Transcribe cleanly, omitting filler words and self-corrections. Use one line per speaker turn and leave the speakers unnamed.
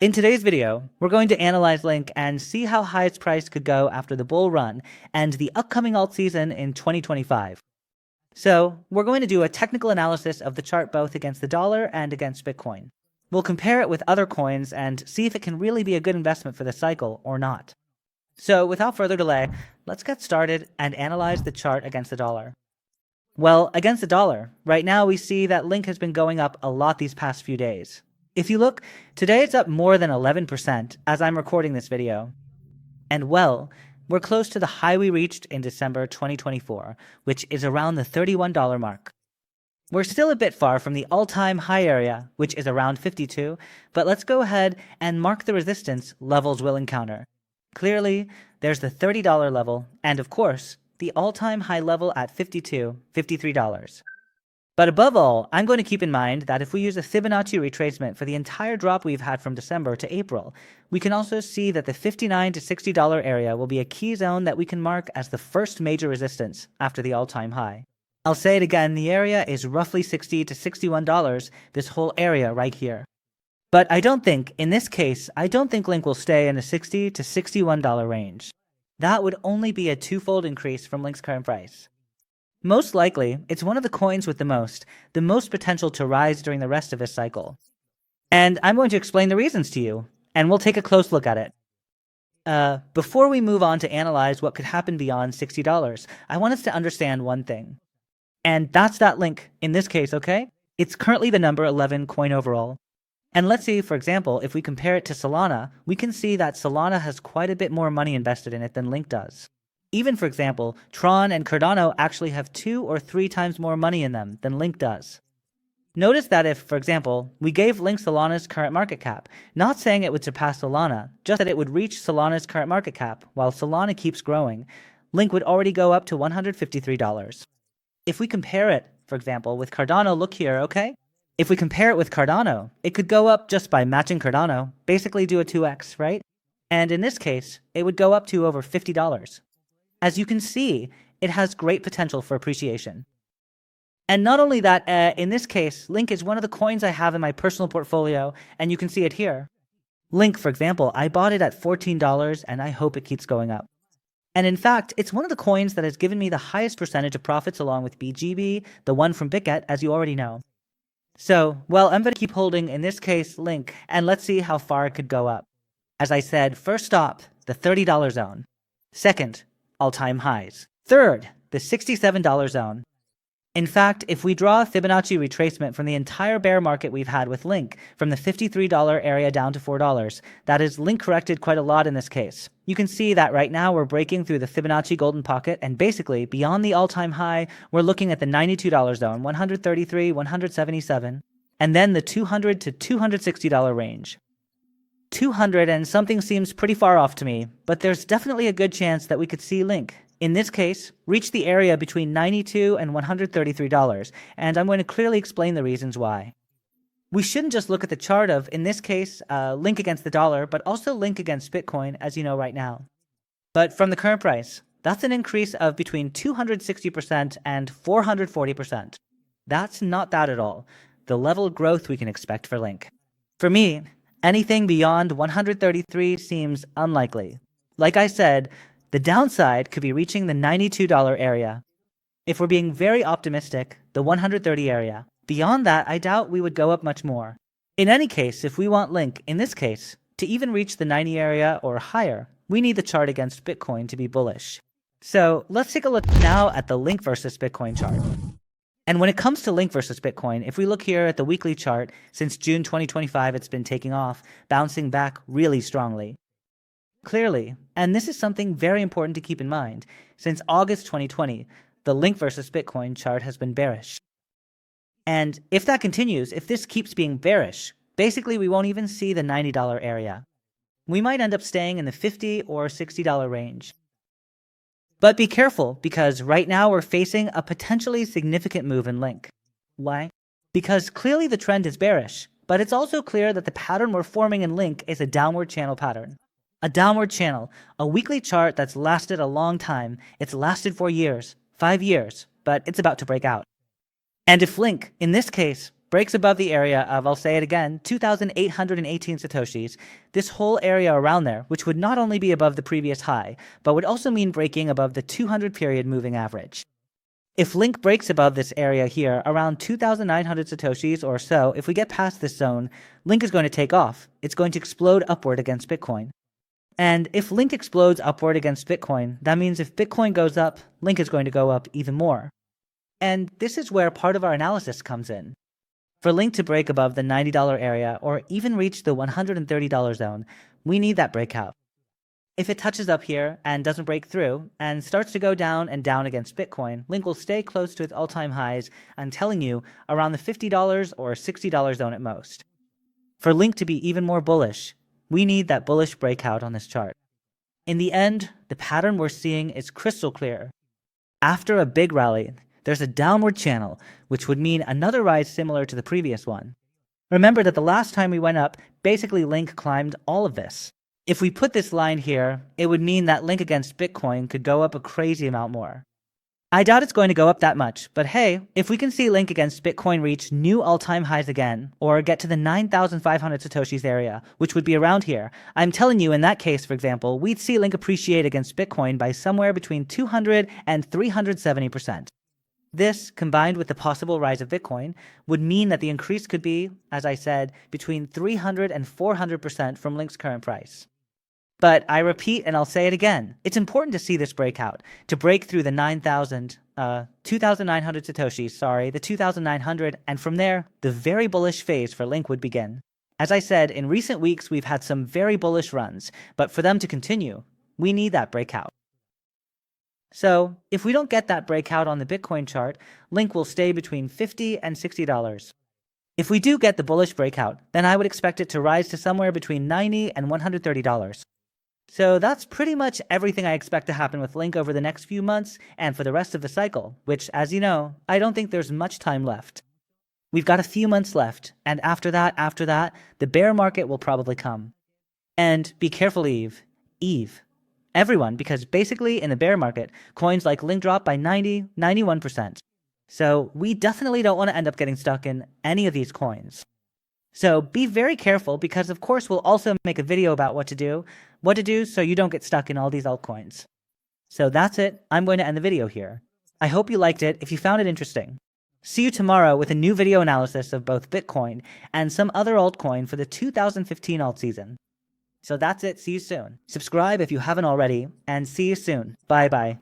In today's video, we're going to analyze Link and see how high its price could go after the bull run and the upcoming alt season in 2025. So, we're going to do a technical analysis of the chart both against the dollar and against Bitcoin. We'll compare it with other coins and see if it can really be a good investment for the cycle or not. So, without further delay, let's get started and analyze the chart against the dollar. Well, against the dollar, right now we see that Link has been going up a lot these past few days. If you look, today it's up more than 11% as I'm recording this video. And well, we're close to the high we reached in December 2024, which is around the $31 mark. We're still a bit far from the all-time high area, which is around 52, but let's go ahead and mark the resistance levels we'll encounter. Clearly, there's the $30 level, and of course, the all-time high level at $53. But above all, I'm going to keep in mind that if we use a Fibonacci retracement for the entire drop we've had from December to April, we can also see that the $59 to $60 area will be a key zone that we can mark as the first major resistance after the all-time high. I'll say it again, the area is roughly $60 to $61, this whole area right here. But in this case, I don't think Link will stay in the $60 to $61 range. That would only be a twofold increase from Link's current price. Most likely, it's one of the coins with the most potential to rise during the rest of this cycle. And I'm going to explain the reasons to you, and we'll take a close look at it. Before we move on to analyze what could happen beyond $60, I want us to understand one thing. And that's that Link, in this case, okay? It's currently the number 11 coin overall. And let's see, for example, if we compare it to Solana, we can see that Solana has quite a bit more money invested in it than Link does. Even, for example, Tron and Cardano actually have 2 or 3 times more money in them than Link does. Notice that if, for example, we gave Link Solana's current market cap, not saying it would surpass Solana, just that it would reach Solana's current market cap, while Solana keeps growing, Link would already go up to $153. If we compare it, for example, with Cardano, look here, okay? If we compare it with Cardano, it could go up just by matching Cardano, basically do a 2x, right? And in this case, it would go up to over $50. As you can see, it has great potential for appreciation. And not only that, in this case, Link is one of the coins I have in my personal portfolio, and you can see it here. Link, for example, I bought it at $14, and I hope it keeps going up. And in fact, it's one of the coins that has given me the highest percentage of profits along with BGB, the one from Bitget, as you already know. So, well, I'm going to keep holding, in this case, Link, and let's see how far it could go up. As I said, first stop, the $30 zone. Second, all-time highs. Third, the $67 zone. In fact, if we draw a Fibonacci retracement from the entire bear market we've had with Link, from the $53 area down to $4, that is, Link corrected quite a lot in this case. You can see that right now we're breaking through the Fibonacci golden pocket, and basically, beyond the all-time high, we're looking at the $92 zone, $133, $177, and then the $200 to $260 range. 200 and something seems pretty far off to me, but there's definitely a good chance that we could see Link, in this case, reach the area between $92 and $133, and I'm going to clearly explain the reasons why. We shouldn't just look at the chart of, in this case, Link against the dollar, but also Link against Bitcoin, as you know right now. But from the current price, that's an increase of between 260% and 440%. That's not bad at all, the level of growth we can expect for Link. For me, anything beyond 133 seems unlikely. Like I said, the downside could be reaching the $92 area. If we're being very optimistic, the 130 area. Beyond that, I doubt we would go up much more. In any case, if we want Link, in this case, to even reach the 90 area or higher, we need the chart against Bitcoin to be bullish. So let's take a look now at the Link versus Bitcoin chart. And when it comes to Link versus Bitcoin, if we look here at the weekly chart, since June 2025 it's been taking off, bouncing back really strongly. Clearly, and this is something very important to keep in mind, since August 2020, the Link versus Bitcoin chart has been bearish. And if that continues, if this keeps being bearish, basically we won't even see the $90 area. We might end up staying in the $50 or $60 range. But be careful, because right now we're facing a potentially significant move in Link. Why? Because clearly the trend is bearish, but it's also clear that the pattern we're forming in Link is a downward channel pattern. A downward channel, a weekly chart that's lasted a long time. It's lasted for years, 5 years, but it's about to break out. And if Link, in this case, breaks above the area of, I'll say it again, 2,818 Satoshis, this whole area around there, which would not only be above the previous high, but would also mean breaking above the 200-period moving average. If Link breaks above this area here, around 2,900 Satoshis or so, if we get past this zone, Link is going to take off. It's going to explode upward against Bitcoin. And if Link explodes upward against Bitcoin, that means if Bitcoin goes up, Link is going to go up even more. And this is where part of our analysis comes in. For Link to break above the $90 area or even reach the $130 zone, we need that breakout. If it touches up here and doesn't break through and starts to go down and down against Bitcoin, Link will stay close to its all-time highs, I'm telling you, around the $50 or $60 zone at most. For Link to be even more bullish, we need that bullish breakout on this chart. In the end, the pattern we're seeing is crystal clear. After a big rally, there's a downward channel, which would mean another rise similar to the previous one. Remember that the last time we went up, basically Link climbed all of this. If we put this line here, it would mean that Link against Bitcoin could go up a crazy amount more. I doubt it's going to go up that much, but hey, if we can see Link against Bitcoin reach new all-time highs again, or get to the 9,500 Satoshis area, which would be around here, I'm telling you in that case, for example, we'd see Link appreciate against Bitcoin by somewhere between 200 and 370%. This, combined with the possible rise of Bitcoin, would mean that the increase could be, as I said, between 300 and 400% from Link's current price. But I repeat, and I'll say it again, it's important to see this breakout, to break through the 2,900 Satoshis, the 2,900, and from there, the very bullish phase for Link would begin. As I said, in recent weeks, we've had some very bullish runs, but for them to continue, we need that breakout. So, if we don't get that breakout on the Bitcoin chart, Link will stay between $50 and $60. If we do get the bullish breakout, then I would expect it to rise to somewhere between $90 and $130. So that's pretty much everything I expect to happen with Link over the next few months and for the rest of the cycle, which, as you know, I don't think there's much time left. We've got a few months left, and after that, the bear market will probably come. And be careful, Eve. Everyone, because basically in the bear market, coins like Link drop by 90, 91%. So we definitely don't want to end up getting stuck in any of these coins. So be very careful because of course we'll also make a video about what to do so you don't get stuck in all these altcoins. So that's it. I'm going to end the video here. I hope you liked it if you found it interesting. See you tomorrow with a new video analysis of both Bitcoin and some other altcoin for the 2015 alt season. So that's it. See you soon. Subscribe if you haven't already, and see you soon. Bye-bye.